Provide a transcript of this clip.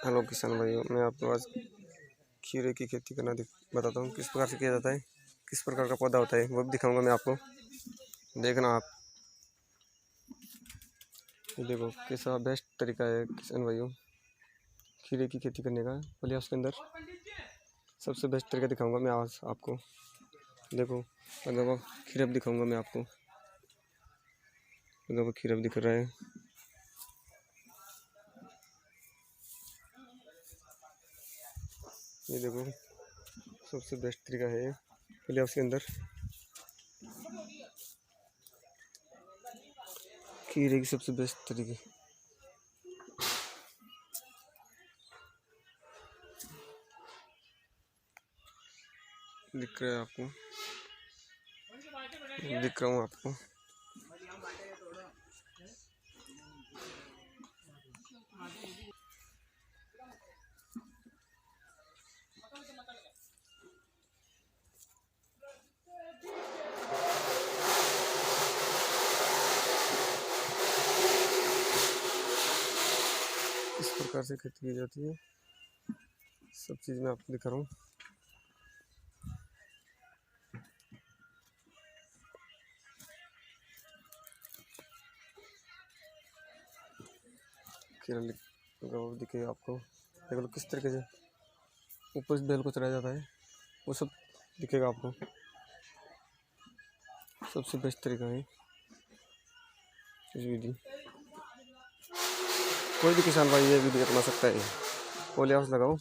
Hello किसान भाइयों, मैं आपको आज खीरे की खेती करना बताता हूँ किस प्रकार से किया जाता है, किस प्रकार का पौधा होता है वो भी दिखाऊंगा मैं आपको। देखना आप, ये देखो कैसा बेस्ट तरीका है किसान भाइयों खीरे की खेती करने का। बोलिए उसके अंदर सबसे बेस्ट तरीका दिखाऊंगा मैं आज आपको। देखो अगर खीरा भी दिखाऊंगा मैं आपको, अगर खीरा भी दिख रहा है। ये देखो सबसे बेस्ट तरीका है। बोलिए उसके अंदर खीरे की सबसे बेस्ट तरीके दिख रहा है आपको, दिख रहा हूँ आपको। इस प्रकार से खेती की जाती है, सब चीज़ मैं आपको दिखा रहा हूँ। किरण दिखे आपको, देख लो किस तरीके से ऊपर से बेल को चढ़ाया जाता है, वो सब दिखेगा आपको। सबसे बेस्ट तरीका है इस विधि। कोई भी किसान भाई ये विधि अपना सकता है। पोलियास लगाओ।